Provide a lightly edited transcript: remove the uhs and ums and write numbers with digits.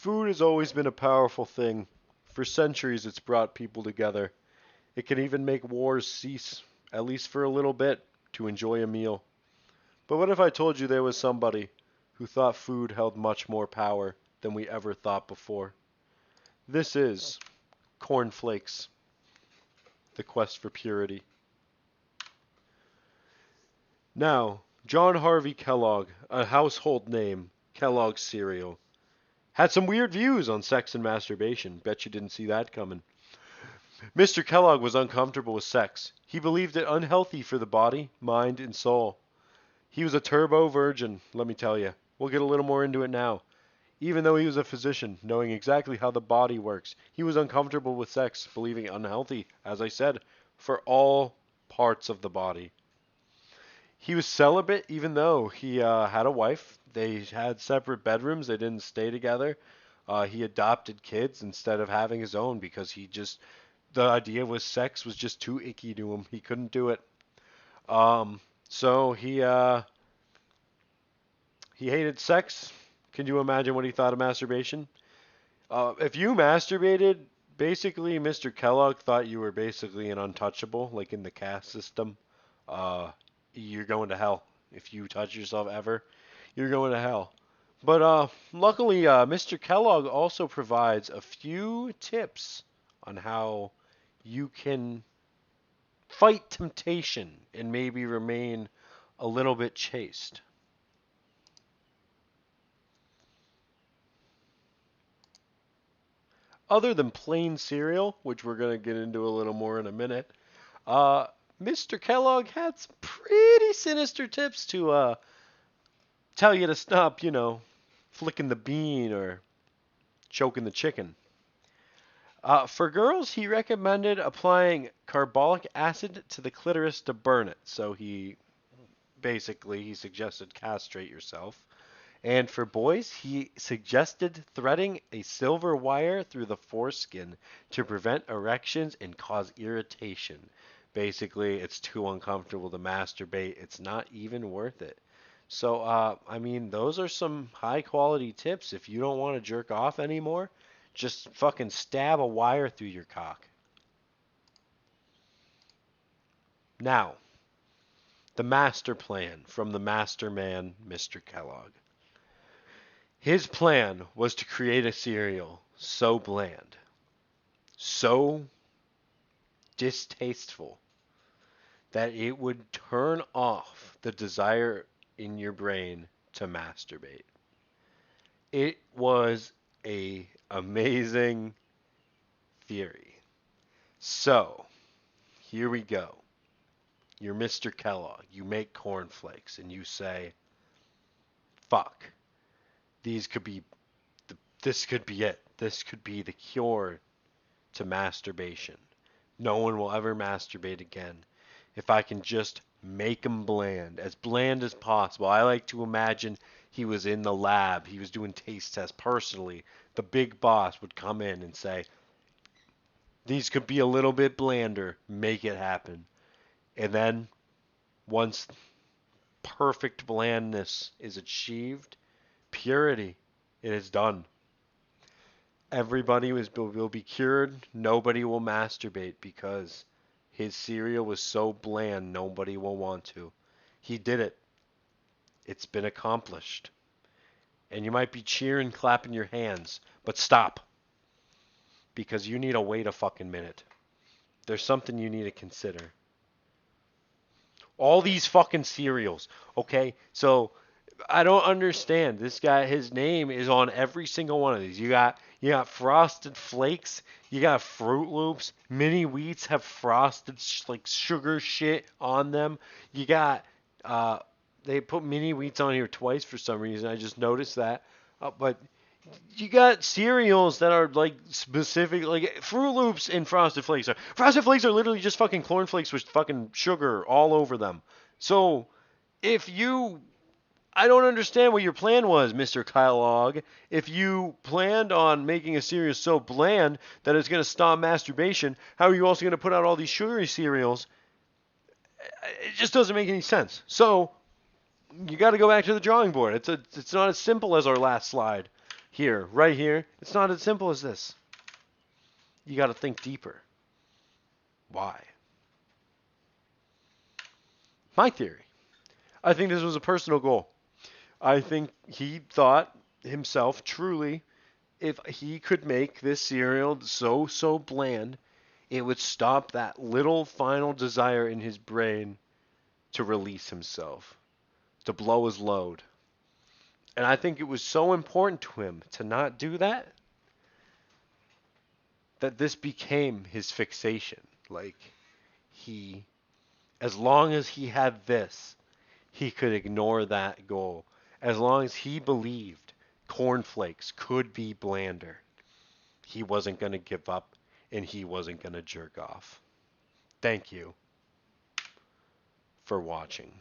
Food has always been a powerful thing. For centuries, it's brought people together. It can even make wars cease, at least for a little bit, to enjoy a meal. But what if I told you there was somebody who thought food held much more power than we ever thought before? This is CornFlakes, the quest for purity. Now, John Harvey Kellogg, a household name, Kellogg's cereal, had some weird views on sex and masturbation. Bet you didn't see that coming. Mr. Kellogg was uncomfortable with sex. He believed it unhealthy for the body, mind, and soul. He was a turbo virgin, let me tell you. We'll get a little more into it now. Even though he was a physician, knowing exactly how the body works, he was uncomfortable with sex, believing it unhealthy, as I said, for all parts of the body. He was celibate even though he had a wife. They had separate bedrooms. They didn't stay together. He adopted kids instead of having his own because the idea was sex was just too icky to him. He couldn't do it. So he hated sex. Can you imagine what he thought of masturbation? If you masturbated, basically Mr. Kellogg thought you were basically an untouchable, like in the caste system. Uh, you're going to hell. If you touch yourself ever, you're going to hell. But luckily, Mr. Kellogg also provides a few tips on how you can fight temptation and maybe remain a little bit chaste. Other than plain cereal, which we're going to get into a little more in a minute, uh, Mr. Kellogg had some pretty sinister tips to tell you to stop, flicking the bean or choking the chicken. For girls, he recommended applying carbolic acid to the clitoris to burn it. So he suggested castrate yourself. And for boys, he suggested threading a silver wire through the foreskin to prevent erections and cause irritation. Basically, it's too uncomfortable to masturbate. It's not even worth it. So, those are some high quality tips. If you don't want to jerk off anymore, just fucking stab a wire through your cock. Now, the master plan from the master man, Mr. Kellogg. His plan was to create a cereal so bland, so distasteful, that it would turn off the desire in your brain to masturbate. It was a amazing theory. So, here we go. You're Mr. Kellogg. You make cornflakes and you say, fuck. These could be this could be it. This could be the cure to masturbation. No one will ever masturbate again if I can just make them bland as possible. I like to imagine he was in the lab. He was doing taste tests personally. The big boss would come in and say, these could be a little bit blander. Make it happen. And then once perfect blandness is achieved, purity, it is done. Everybody will be cured. Nobody will masturbate because his cereal was so bland nobody will want to. He did it. It's been accomplished. And you might be cheering, clapping your hands, but stop. Because you need to wait a fucking minute. There's something you need to consider. All these fucking cereals, okay? So I don't understand. This guy, his name is on every single one of these. You got Frosted Flakes. You got Fruit Loops. Mini Wheats have frosted like sugar shit on them. You got they put Mini Wheats on here twice for some reason. I just noticed that. But you got cereals that are like specific, like Fruit Loops and Frosted Flakes are literally just fucking cornflakes with fucking sugar all over them. So if you I don't understand what your plan was, Mr. Kellogg. If you planned on making a cereal so bland that it's going to stop masturbation, how are you also going to put out all these sugary cereals? It just doesn't make any sense. So, you got to go back to the drawing board. It's not as simple as our last slide. Here, right here, it's not as simple as this. You got to think deeper. Why? My theory. I think this was a personal goal. I think he thought himself truly if he could make this cereal so bland, it would stop that little final desire in his brain to release himself, to blow his load. And I think it was so important to him to not do that that this became his fixation. Like he as long as he had this, he could ignore that goal. As long as he believed cornflakes could be blander, he wasn't going to give up and he wasn't going to jerk off. Thank you for watching.